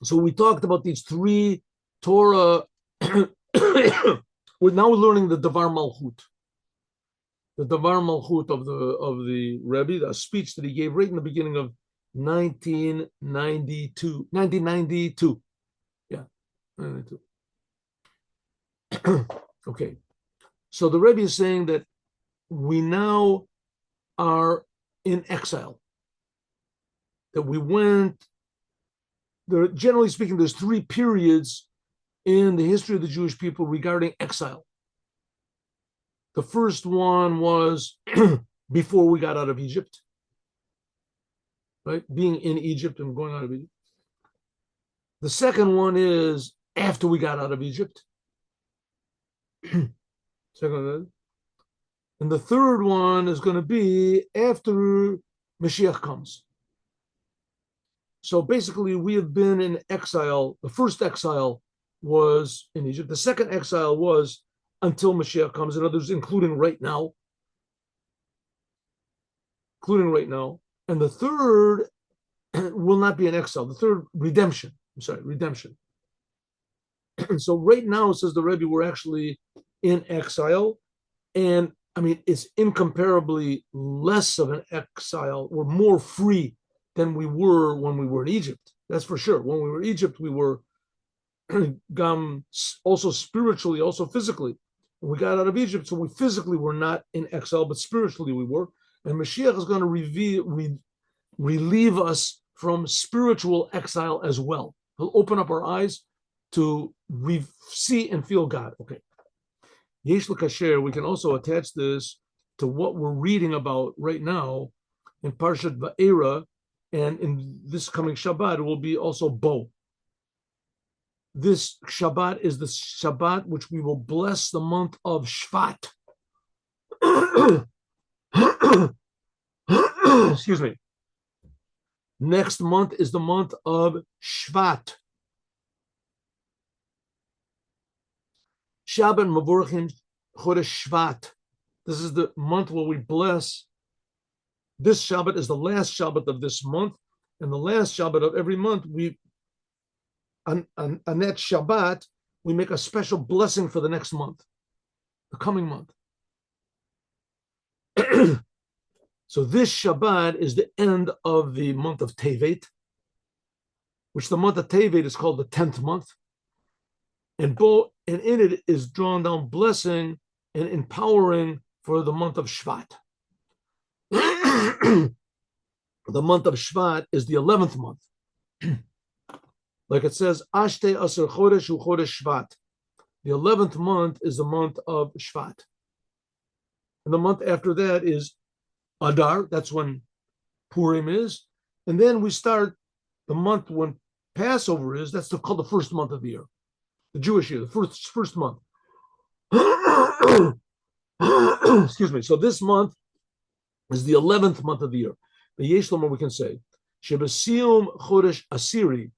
So we talked about these three Torah. We're now learning the Dvar Malchut. The Dvar Malchut of the Rebbe, the speech that he gave right in the beginning of 1992. Yeah, 92. Okay. So the Rebbe is saying that we now are in exile. That we went, generally speaking, there's three periods in the history of the Jewish people regarding exile. The first one was before we got out of Egypt, right? Being in Egypt and going out of Egypt. The second one is after we got out of Egypt. And the third one is going to be after Moshiach comes. So basically, we have been in exile. The first exile was in Egypt. The second exile was until Moshiach comes, in others, including right now. And the third will not be an exile. The third, redemption. Redemption. So right now, says the Rebbe, we're actually in exile. And I mean, it's incomparably less of an exile. We're more free than we were when we were in Egypt. That's for sure. When we were in Egypt, we were also spiritually, also physically. When we got out of Egypt, so we physically were not in exile, but spiritually we were. And Mashiach is going to relieve us from spiritual exile as well. He'll open up our eyes to see and feel God. Okay. Yesh l'kasher, we can also attach this to what we're reading about right now in Parshat Va'era, and in this coming Shabbat, it will be also Bo. This Shabbat is the Shabbat which we will bless the month of Shvat. Excuse me. Next month is the month of Shvat. Shabbat Mavorchim Chodesh Shvat. This is the month where we bless. This Shabbat is the last Shabbat of this month, and the last Shabbat of every month, on that Shabbat, we make a special blessing for the next month, the coming month. So this Shabbat is the end of the month of Tevet, which the month of Tevet is called the 10th month. And in it is drawn down blessing and empowering for the month of Shvat. The month of Shvat is the 11th month. Like it says, Ashte Asar Chodesh U Chodesh Shvat. The 11th month is the month of Shvat. And the month after that is Adar. That's when Purim is. And then we start the month when Passover is. That's called the first month of the year. The Jewish year, the first month. Excuse me. So this month is the 11th month of the year. The Yesh Lomar, we can say, Shebasiyum Chodesh Asiri,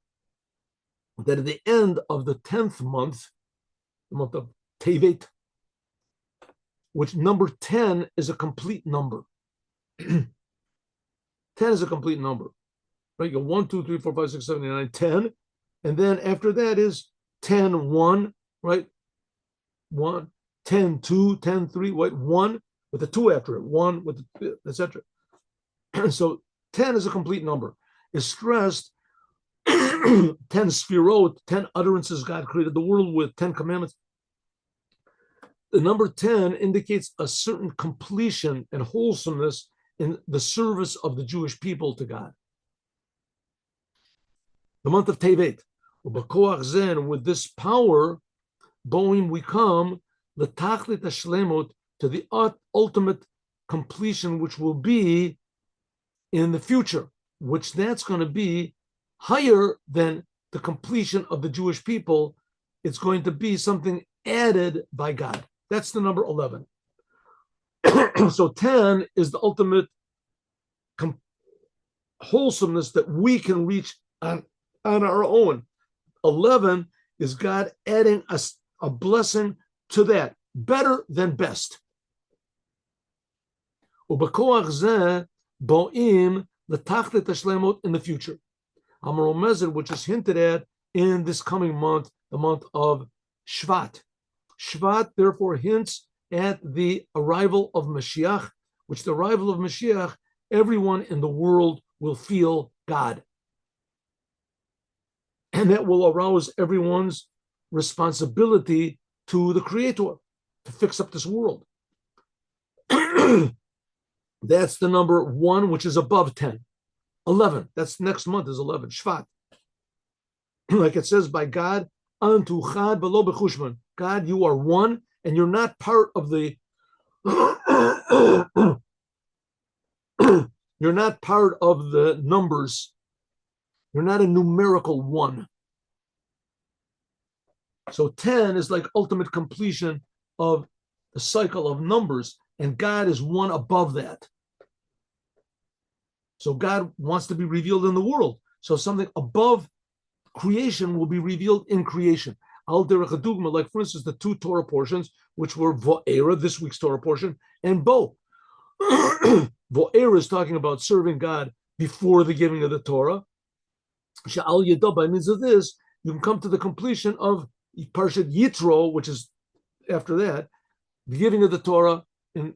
that at the end of the 10th month, the month of Tevet, which number 10 is a complete number. 10 is a complete number. Right? You go 1, 2, 3, 4, 5, 6, 7, 8, 9, 10. And then after that is 10, 1, right? 1, 10, 2, 10, 3, right? 1 with a 2 after it, 1 with the, etc. So 10 is a complete number. It's stressed 10 sfirot, 10 utterances God created the world with, 10 commandments. The number 10 indicates a certain completion and wholesomeness in the service of the Jewish people to God. The month of Tevet. With this power, Boim, we come the tachlit hashlemot, to the ultimate completion, which will be in the future, which that's going to be higher than the completion of the Jewish people. It's going to be something added by God. That's the number 11. So 10 is the ultimate wholesomeness that we can reach on our own. 11 is God adding a blessing to that, better than best. U'b'koach zeh bo'im l'tachlit hashlemot, in the future. Amar Omezer, which is hinted at in this coming month, the month of Shvat. Shvat, therefore, hints at the arrival of Moshiach, which the arrival of Moshiach, everyone in the world will feel God. And that will arouse everyone's responsibility to the Creator to fix up this world. That's the number 1, which is above 10. 11, that's next month is 11, Shvat. Like it says by God, Antu chad v'lo b'chushman. God, you are one, and you're not part of the you're not part of the numbers. You're not a numerical one. So 10 is like ultimate completion of the cycle of numbers, and God is one above that. So God wants to be revealed in the world. So something above creation will be revealed in creation. Al derech hadugma, like for instance, the 2 Torah portions, which were Vo'era, this week's Torah portion, and Bo. Vo'era is talking about serving God before the giving of the Torah. Sha'al Yedah, by means of this, you can come to the completion of Parshat Yitro, which is after that, the giving of the Torah and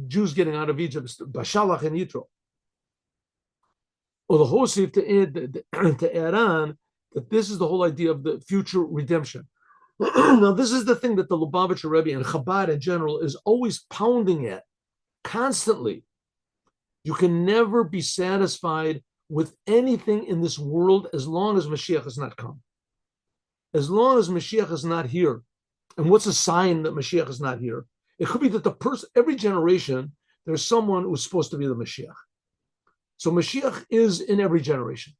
Jews getting out of Egypt, Bashalach and Yitro. Or the Hosif to add on that this is the whole idea of the future redemption. Now, this is the thing that the Lubavitcher Rebbe and Chabad in general is always pounding at constantly. You can never be satisfied with anything in this world as long as Mashiach has not come. As long as Mashiach is not here. And what's a sign that Mashiach is not here? It could be that the person, every generation, there's someone who's supposed to be the Mashiach. So Mashiach is in every generation.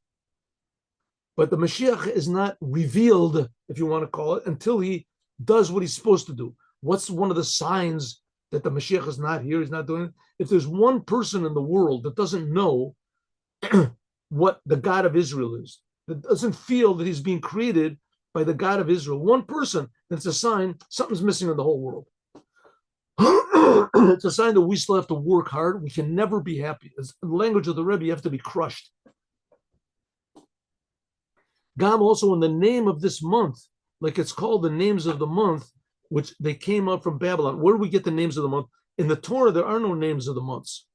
But the Mashiach is not revealed, if you want to call it, until he does what he's supposed to do. What's one of the signs that the Mashiach is not here, he's not doing it? If there's one person in the world that doesn't know what the God of Israel is, that doesn't feel that he's being created by the God of Israel, one person, that's a sign something's missing in the whole world. It's a sign that we still have to work hard. We can never be happy. As the language of the Rebbe, you have to be crushed. Gam also in the name of this month, like it's called the names of the month, which they came up from Babylon. Where do we get the names of the month? In the Torah, there are no names of the months,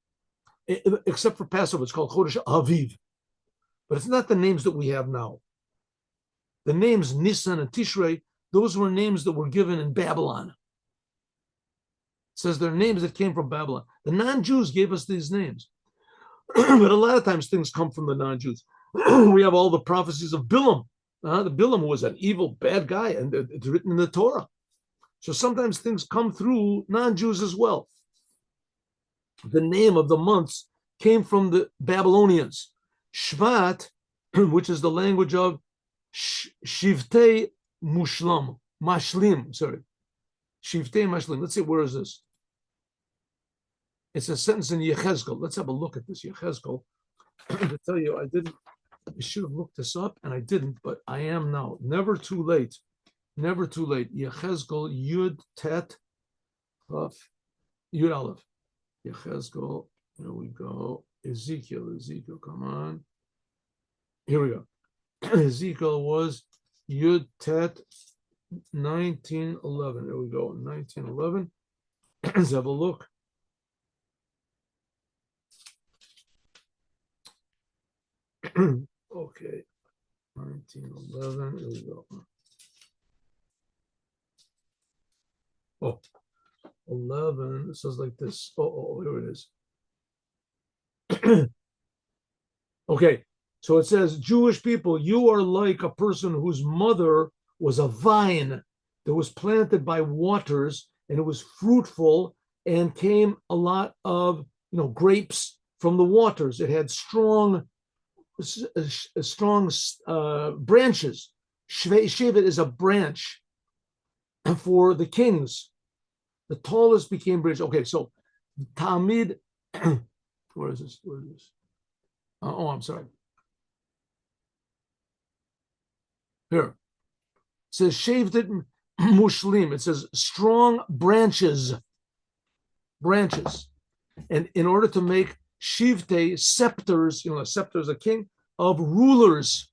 except for Passover. It's called Chodesh Aviv. But it's not the names that we have now. The names Nisan and Tishrei, those were names that were given in Babylon. It says they're names that came from Babylon. The non-Jews gave us these names. But a lot of times things come from the non-Jews. We have all the prophecies of Bilam. The Bilam was an evil, bad guy, and it's written in the Torah. So sometimes things come through non-Jews as well. The name of the months came from the Babylonians. Shvat, which is the language of Shivtei Mashlim. Shivtei Mashlim. Let's see, where is this? It's a sentence in Yechezkel. Let's have a look at this Yechezkel. To tell you, I should have looked this up, and I didn't, but I am now. Never too late. Never too late. Yechezkel Yud Tet Yud Aleph. Yechezkel. Here we go. Ezekiel, come on. Here we go. Ezekiel was Yud Tet 1911. There we go. 1911. Let's have a look. Okay. 1911. Here we go. Oh, 11. It says like this. Here it is. Okay. So it says, Jewish people, you are like a person whose mother was a vine that was planted by waters, and it was fruitful, and came a lot of grapes from the waters. It had strong branches. Shevet is a branch for the kings. The tallest became branch. Okay, so Talmid, where is this? I'm sorry. Here. It says shaved it mushlim. It says strong branches. And in order to make shivte scepters, a scepter is a king, of rulers.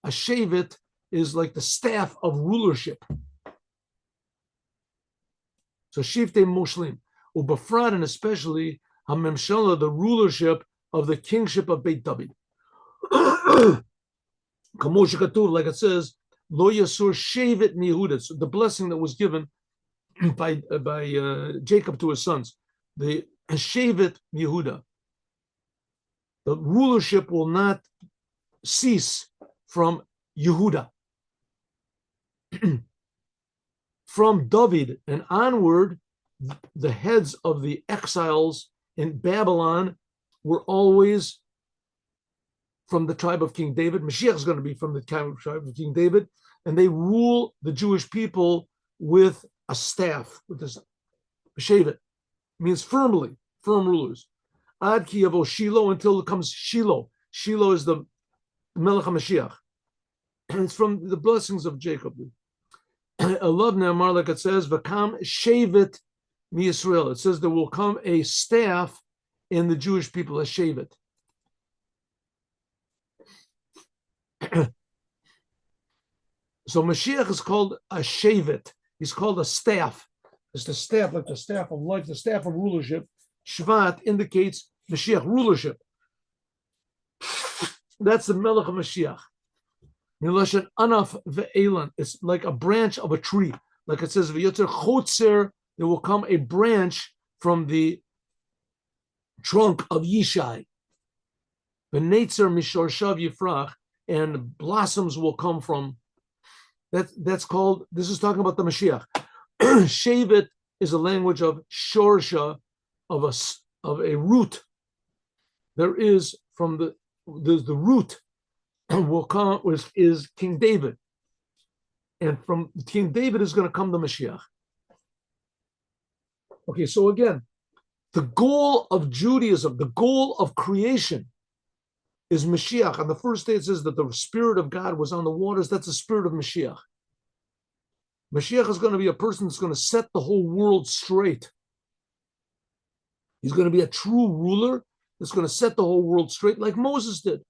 A shavit is like the staff of rulership. So Shifte Moshlim, Ubafrat, and especially Hamemshala, the rulership of the kingship of Beit David. Like it says, Lo Yasur Shevet Yehuda, so the blessing that was given by Jacob to his sons, the Shevet Yehuda, the rulership will not cease from Yehuda. From David and onward, the heads of the exiles in Babylon were always from the tribe of King David. Moshiach is going to be from the tribe of King David, and they rule the Jewish people with a staff, with this Shevet. Means firmly, firm rulers. Ad ki yavo Shiloh, until it comes Shiloh. Shiloh is the Melech HaMashiach. And it's from the blessings of Jacob. I love Ne'amar, like it says, V'kam Shevet mi Yisrael. It says there will come a staff in the Jewish people, a Shevet. So Mashiach is called a Shevet. He's called a staff. It's the staff, like the staff of life, the staff of rulership. Shvat indicates Mashiach, rulership. That's the Melech of Mashiach. Miloshen Anaf ve'elan. It's like a branch of a tree. Like it says, V'yotzer chotzer, there will come a branch from the trunk of Yishai. V'neitzer mishorshav yifrach, and blossoms will come from. That's called, this is talking about the Mashiach. Shevet is a language of shorsha, of a root. There is from the root will come is King David, and from King David is going to come the Mashiach. Okay, so again, the goal of Judaism, the goal of creation, is Mashiach. On the first day, it says that the Spirit of God was on the waters. That's the Spirit of Mashiach. Mashiach is going to be a person that's going to set the whole world straight. He's going to be a true ruler that's going to set the whole world straight, like Moses did.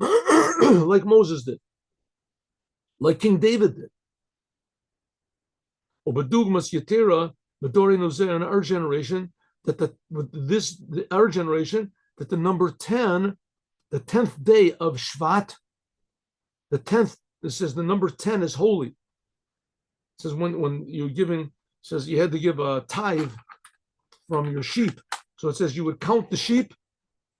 Like Moses did. Like King David did. Obadugmas Yetera, Medori Nozeh, in our generation, our generation, that the number 10, the 10th day of Shvat, the 10th, it says the number 10 is holy. It says when you're giving, it says you had to give a tithe from your sheep. So it says you would count the sheep,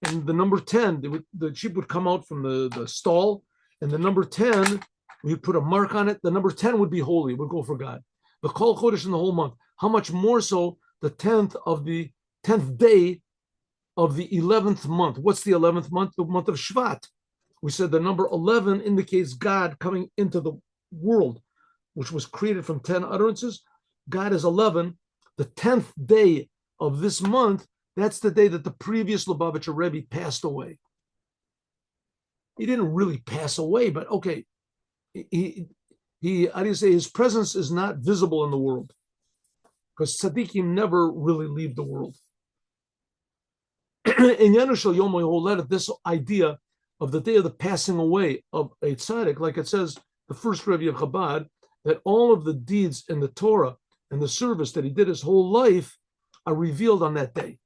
and the number 10, the sheep would come out from the stall, and the number 10, we put a mark on it. The number 10 would be holy, it would go for God. The Kol Chodesh in the whole month. How much more so the 10th of the 10th day of the 11th month. What's the 11th month? The month of Shvat. We said the number 11 indicates God coming into the world, which was created from 10 utterances. God is 11. The 10th day of this month, that's the day that the previous Lubavitcher Rebbe passed away. He didn't really pass away, but okay. He how do you say, his presence is not visible in the world, because tzaddikim never really leave the world. In Yanushal Yom HaYoledet, this idea of the day of the passing away of a tzaddik, like it says, the first Rebbe of Chabad, that all of the deeds in the Torah and the service that he did his whole life are revealed on that day.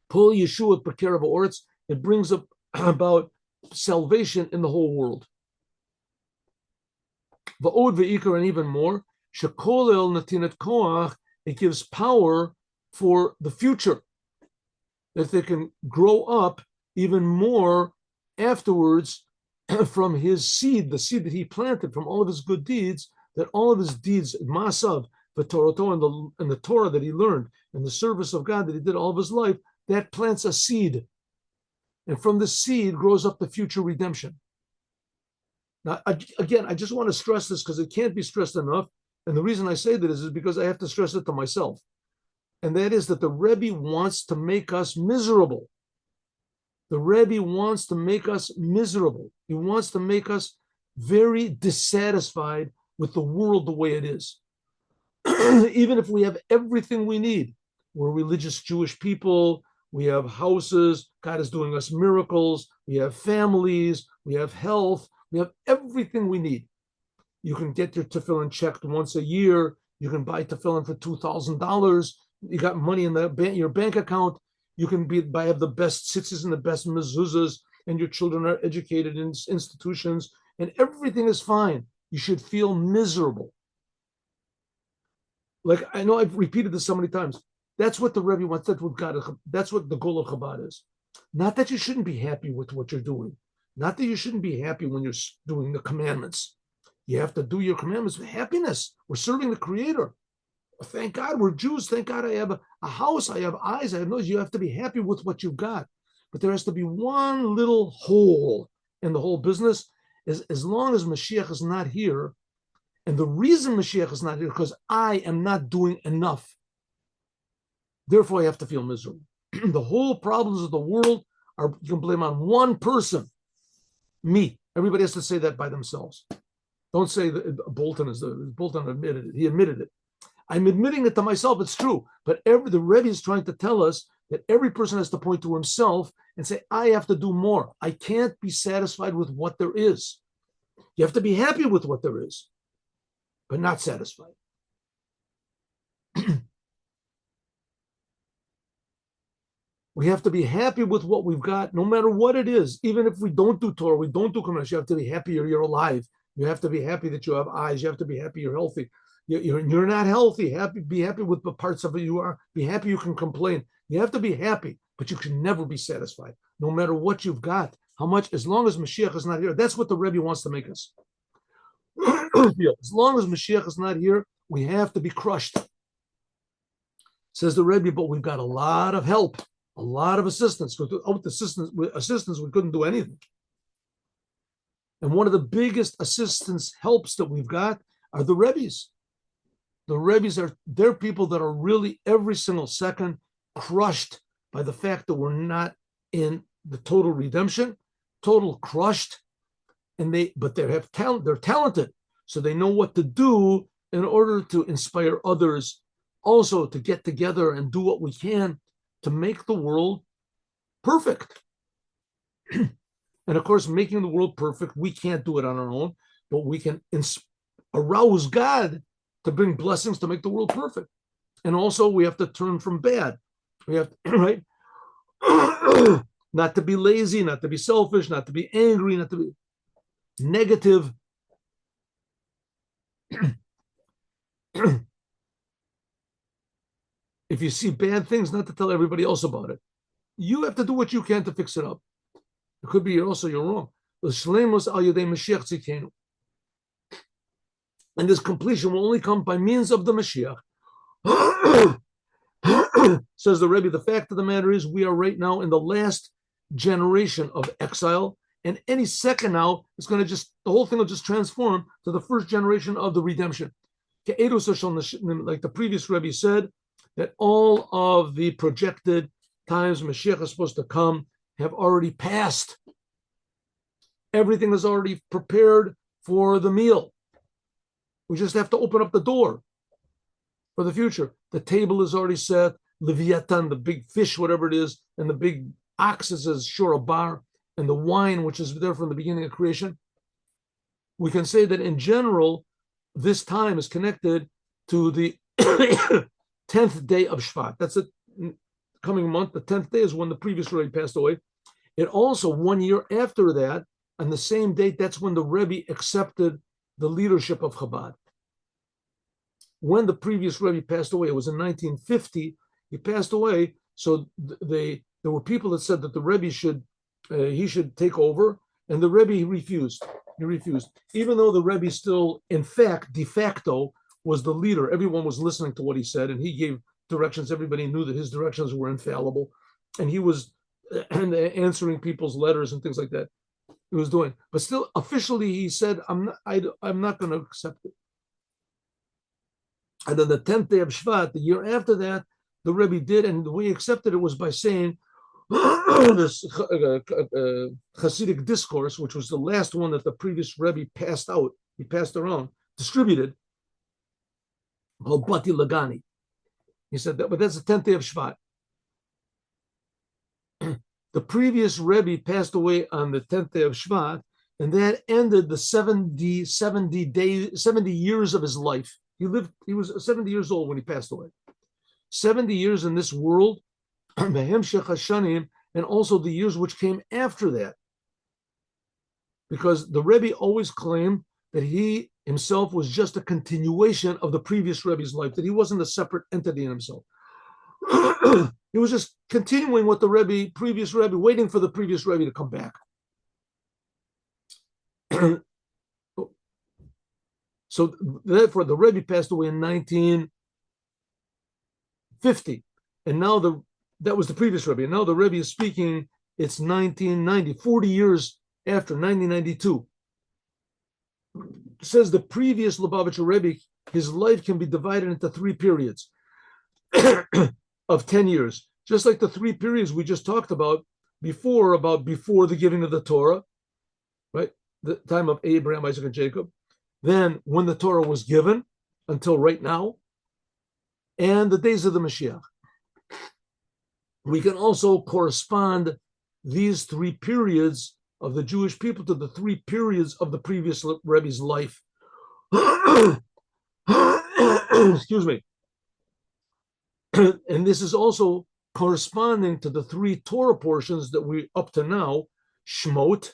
Pul Yeshua B'Kerev Ha'oretz, it brings up about salvation in the whole world. Va'od ve'ikar, and even more, shekolel natinet koach, it gives power for the future, that they can grow up even more afterwards from his seed, the seed that he planted from all of his good deeds, that all of his deeds, masav, the Torah, and the Torah that he learned, and the service of God that he did all of his life, that plants a seed. And from the seed grows up the future redemption. Now, again, I just want to stress this because it can't be stressed enough. And the reason I say that is because I have to stress it to myself. And that is that the Rebbe wants to make us miserable. The Rebbe wants to make us miserable. He wants to make us very dissatisfied with the world the way it is. Even if we have everything we need, we're religious Jewish people, we have houses, God is doing us miracles, we have families, we have health, We have everything we need. You can get your tefillin checked once a year. You can buy tefillin for $2,000. You got money in your bank account. You can have the best tzitzis and the best mezuzahs, and your children are educated in institutions, and everything is fine. You should feel miserable. Like, I know I've repeated this so many times. That's what the Rebbe wants. That's what the goal of Chabad is. Not that you shouldn't be happy with what you're doing. Not that you shouldn't be happy when you're doing the commandments. You have to do your commandments with happiness. We're serving the Creator. Thank God we're Jews. Thank God I have a house. I have eyes. I have nose. You have to be happy with what you've got. But there has to be one little hole in the whole business. As long as Moshiach is not here, and the reason Moshiach is not here is because I am not doing enough. Therefore, I have to feel miserable. The whole problems of the world you can blame on one person, me. Everybody has to say that by themselves. Don't say that Bolton admitted it. He admitted it. I'm admitting it to myself. It's true. But the Rebbe is trying to tell us that every person has to point to himself and say, I have to do more. I can't be satisfied with what there is. You have to be happy with what there is, but not satisfied. We have to be happy with what we've got, no matter what it is. Even if we don't do Torah, we don't do commandments, you have to be happy you're alive. You have to be happy that you have eyes. You have to be happy you're healthy. You're not healthy. Be happy with the parts of it you are. Be happy you can complain. You have to be happy, but you can never be satisfied, no matter what you've got. How much, as long as Mashiach is not here, that's what the Rebbe wants to make us. As long as Mashiach is not here, we have to be crushed. Says the Rebbe, but we've got a lot of help, a lot of assistance. Without assistance, we couldn't do anything. And one of the biggest assistance helps that we've got are the Rebbes. The Rebbes they're people that are really every single second crushed by the fact that we're not in the total redemption, total crushed, but they're talented, so they know what to do in order to inspire others, also to get together and do what we can to make the world perfect. And of course, making the world perfect, we can't do it on our own, but we can arouse God to bring blessings to make the world perfect. And also, we have to turn from bad. We have to, right? Not to be lazy, not to be selfish, not to be angry, not to be negative. If you see bad things, not to tell everybody else about it. You have to do what you can to fix it up. It could be you're wrong. And this completion will only come by means of the Mashiach. Says the Rebbe, the fact of the matter is we are right now in the last generation of exile, and any second now is going to the whole thing will just transform to the first generation of the redemption. Like the previous Rebbe said, that all of the projected times Mashiach is supposed to come have already passed. Everything is already prepared for the meal. We just have to open up the door for the future. The table is already set. Leviathan, the big fish, whatever it is, and the big ox is as sure a bar, and the wine, which is there from the beginning of creation. We can say that in general, this time is connected to the 10th day of Shvat. That's the coming month. The 10th day is when the previous Rebbe passed away. It also, 1 year after that, on the same date, that's when the Rebbe accepted the leadership of Chabad. When the previous Rebbe passed away, it was in 1950, he passed away, so there were people that said that the Rebbe should take over, and the Rebbe refused. He refused. Even though the Rebbe still, in fact, de facto, was the leader. Everyone was listening to what he said, and he gave directions. Everybody knew that his directions were infallible, and he was answering people's letters and things like that. He was doing, but still, officially, he said, "I'm not going to accept it." And then the 10th day of Shvat, the year after that, the Rebbe did, and the way he accepted it was by saying this Hasidic discourse, which was the last one that the previous Rebbe passed out. He passed around, distributed, called Bati Lagani. He said that, but that's the 10th day of Shvat. The previous Rebbe passed away on the 10th day of Shvat. and that ended the 70 years of his life. He was 70 years old when he passed away. 70 years in this world, and also the years which came after that. Because the Rebbe always claimed that he himself was just a continuation of the previous Rebbe's life, that he wasn't a separate entity in himself. He was just continuing what the previous Rebbe, waiting for the previous Rebbe to come back. So therefore, the Rebbe passed away in 1950, and now that was the previous Rebbe, and now the Rebbe is speaking. It's 1990, 40 years after 1992. It says the previous Lubavitcher Rebbe, his life can be divided into 3 periods of 10 years, just like the 3 periods we just talked about before the giving of the Torah, right? The time of Abraham, Isaac, and Jacob. Then when the Torah was given until right now, and the days of the Moshiach. We can also correspond these 3 periods of the Jewish people to the 3 periods of the previous Rebbe's life. Excuse me. And this is also corresponding to the 3 Torah portions that we, up to now, Shmot,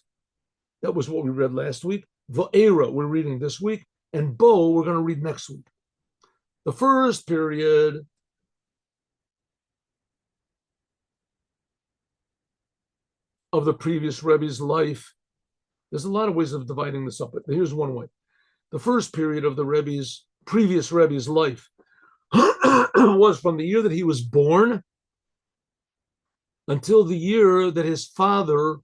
that was what we read last week, Va'era, we're reading this week, and Bo, we're going to read next week. The first period of the previous Rebbe's life, there's a lot of ways of dividing this up, but here's one way. The first period of the previous Rebbe's life was from the year that he was born until the year that his father,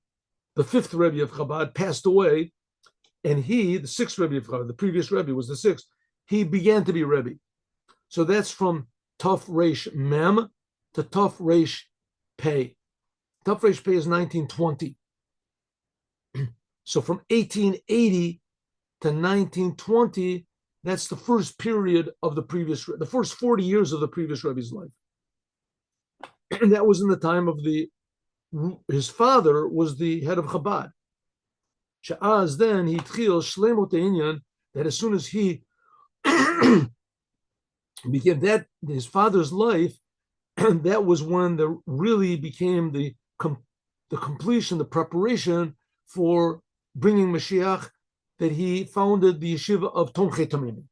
the 5th Rebbe of Chabad, passed away, and he, the 6th Rebbe of Chabad, the previous Rebbe was the 6th, he began to be Rebbe. So that's from Tuf Reish Mem to Tuf Reish Pei. Tuf Reish Pei is 1920. So from 1880 to 1920, that's the first period of the first 40 years of the previous Rebbe's life. And that was in the time of his father was the head of Chabad. Sha'az then he tchil shlemut inyan, that as soon as he began that his father's life, that was when there really became the completion, the preparation for bringing Moshiach, that he founded the yeshiva of Tomchei Tamimim.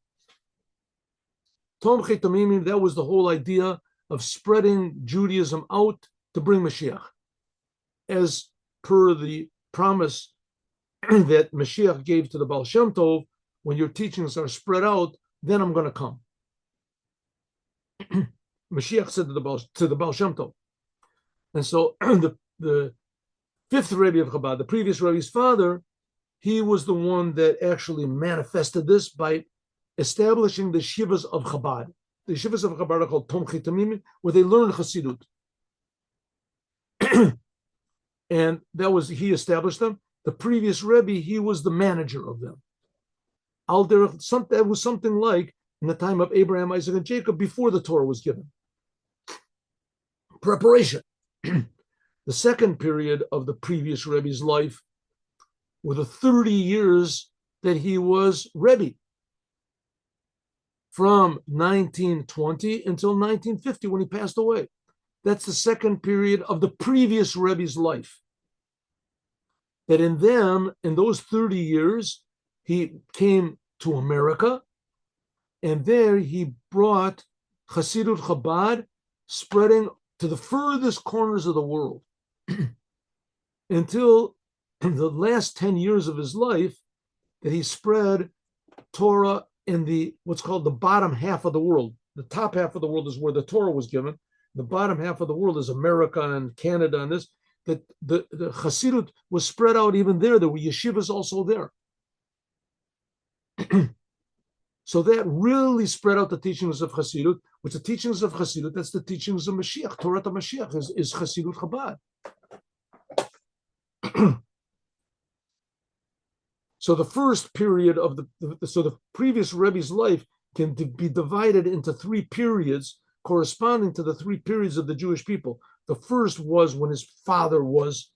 Tomchei Tamimim, that was the whole idea of spreading Judaism out to bring Moshiach. As per the promise that Moshiach gave to the Baal Shem Tov, when your teachings are spread out, then I'm going to come. Moshiach said to the Baal Shem Tov. And so the 5th Rebbe of Chabad, the previous Rebbe's father, he was the one that actually manifested this by establishing the shivas of Chabad. The shivas of Chabad are called Tomchei Tamimim, where they learn Chassidut. And he established them. The previous Rebbe, he was the manager of them. That was something like in the time of Abraham, Isaac, and Jacob, before the Torah was given. Preparation. The second period of the previous Rebbe's life were the 30 years that he was Rebbe, from 1920 until 1950 when he passed away. That's the second period of the previous Rebbe's life. That in those 30 years, he came to America, and there he brought Chassidut Chabad, spreading to the furthest corners of the world until the last 10 years of his life, that he spread Torah in what's called the bottom half of the world. The top half of the world is where the Torah was given. The bottom half of the world is America and Canada and this. That the Chassidut was spread out even there. There were yeshivas also there. So that really spread out the teachings of Chassidut, which the teachings of Chassidut, that's the teachings of Mashiach. Torah to Mashiach is Chassidut Chabad. So the first period of the previous Rebbe's life can be divided into 3 periods corresponding to the 3 periods of the Jewish people. The first was when his father was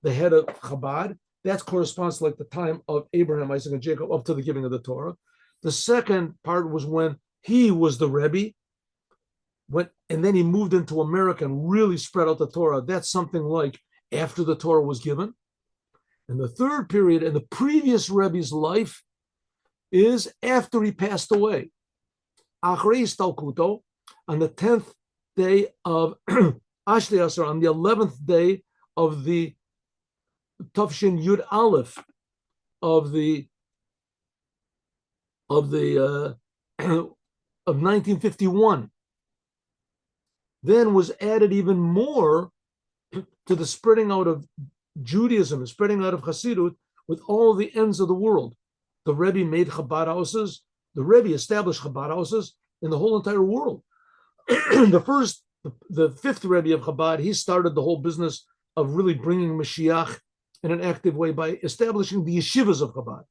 the head of Chabad, That corresponds to like the time of Abraham, Isaac, and Jacob up to the giving of the Torah. The second part was when he was the Rebbe, and then he moved into America and really spread out the Torah. That's something like after the Torah was given. And the third period in the previous Rebbe's life is after he passed away. Achrei Istalkuto, on the 10th day of Ashtei Asar, on the 11th day of the Tafshin Yud Aleph of 1951, then was added even more to the spreading out of Judaism and spreading out of Hasidut with all the ends of the world. The Rebbe made Chabad houses. The Rebbe established Chabad houses in the whole entire world. The fifth Rebbe of Chabad, he started the whole business of really bringing Moshiach in an active way by establishing the yeshivas of Chabad.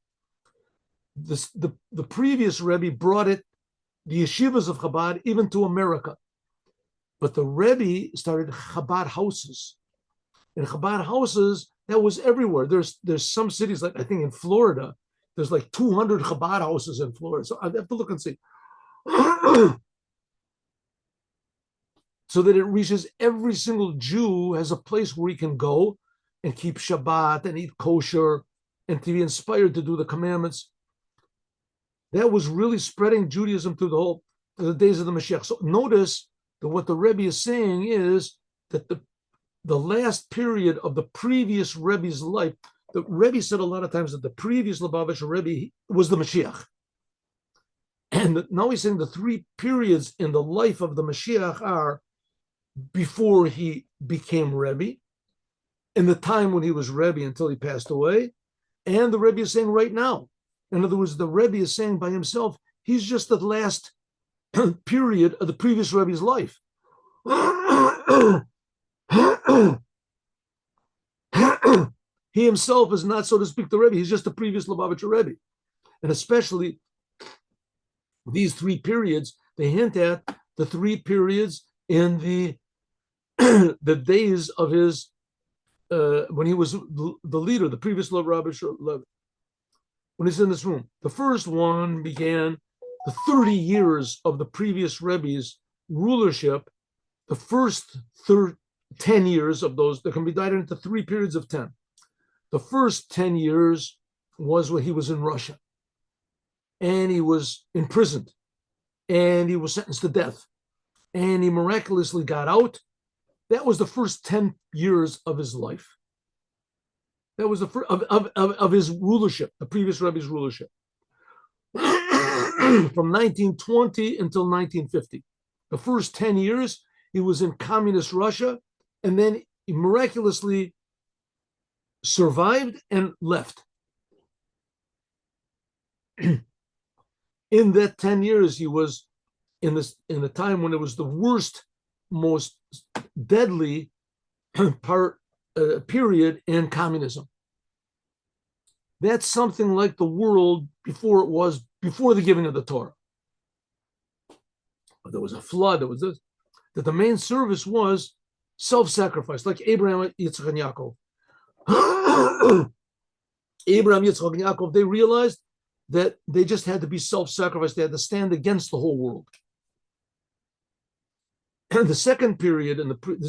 The previous Rebbe brought the yeshivas of Chabad even to America. But the Rebbe started Chabad houses. And Chabad houses, that was everywhere. There's some cities, like I think in Florida, there's like 200 Chabad houses in Florida. So I have to look and see. So that it reaches every single Jew has a place where he can go and keep Shabbat and eat kosher and to be inspired to do the commandments. That was really spreading Judaism through the days of the Mashiach. So notice that what the Rebbe is saying is that the last period of the previous Rebbe's life, the Rebbe said a lot of times that the previous Lubavitcher Rebbe was the Mashiach. And now he's saying the three periods in the life of the Mashiach are before he became Rebbe, in the time when he was Rebbe until he passed away, and the Rebbe is saying right now. In other words, the Rebbe is saying by himself, he's just the last period of the previous Rebbe's life. He himself is not, so to speak, the Rebbe. He's just the previous Lubavitcher Rebbe. And especially these three periods, they hint at the three periods in the days of his, when he was the leader, the previous Lubavitcher Rebbe. When he's in this room, the first one began the 30 years of the previous Rebbe's rulership. The first 10 years of those, that can be divided into three periods of 10. The first 10 years was when he was in Russia, and he was imprisoned, and he was sentenced to death, and he miraculously got out. That was the first 10 years of his life. That was the first of his rulership, the previous Rebbe's rulership, from 1920 until 1950. The first 10 years, he was in communist Russia, and then he miraculously survived and left. In that 10 years, he was in the time when it was the worst, most deadly period in communism. That's something like the world before the giving of the Torah. There was a flood, there was this, that the main service was self-sacrifice, like Abraham, Yitzchak, and Yaakov. Abraham, Yitzchak, and Yaakov, they realized that they just had to be self-sacrificed. They had to stand against the whole world. And the second period,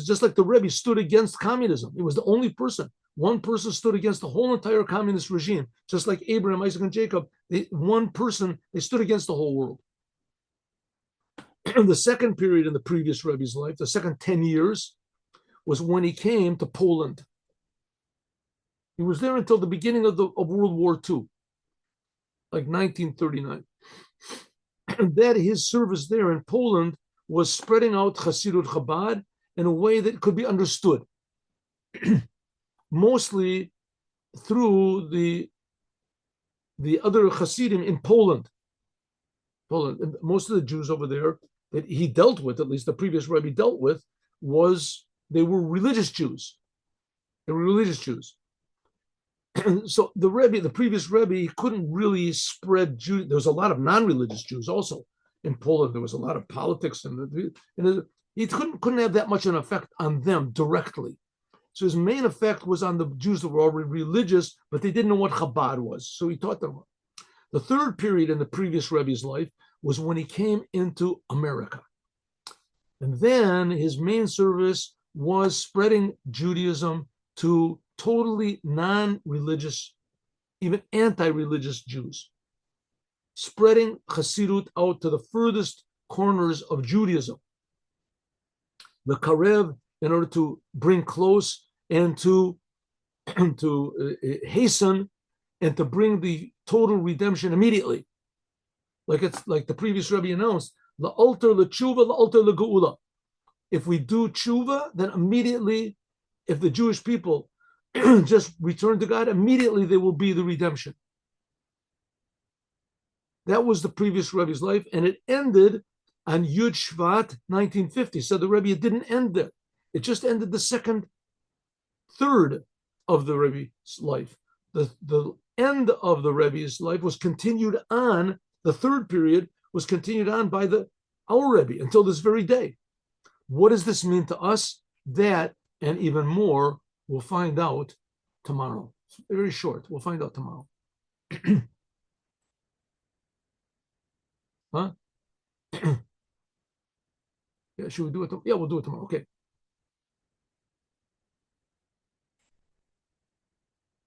just like the Rebbe stood against communism. He was the only person. One person stood against the whole entire communist regime. Just like Abraham, Isaac, and Jacob, one person, they stood against the whole world. And the second period in the previous Rebbe's life, the second 10 years, was when he came to Poland. He was there until the beginning of World War II, like 1939. And that his service there in Poland was spreading out Hasidut Chabad in a way that could be understood, mostly through the other Hasidim in Poland. And most of the Jews over there that he dealt with, at least the previous Rebbe dealt with, they were religious Jews. They were religious Jews. So the previous Rebbe, he couldn't really spread Jew. There was a lot of non-religious Jews also in Poland. There was a lot of politics, and he couldn't have that much an effect on them directly. So his main effect was on the Jews that were already religious, but they didn't know what Chabad was. So he taught them. The third period in the previous Rebbe's life was when he came into America. And then his main service was spreading Judaism to totally non-religious, even anti-religious Jews. Spreading Hasidut out to the furthest corners of Judaism. The Karev, in order to bring close and to hasten and to bring the total redemption immediately. Like the previous Rebbe announced, la'alter l'tshuva, la'alter l'geula. If we do tshuva, then immediately, if the Jewish people just return to God, immediately there will be the redemption. That was the previous Rebbe's life, and it ended on Yud Shvat 1950. So the Rebbe didn't end there. It just ended the second third of the Rebbe's life. The end of the Rebbe's life was continued on, the third period was continued on by our Rebbe until this very day. What does this mean to us? That and even more, we'll find out tomorrow. It's very short. We'll find out tomorrow. Huh? Yeah, should we do it? Yeah, we'll do it tomorrow. Okay.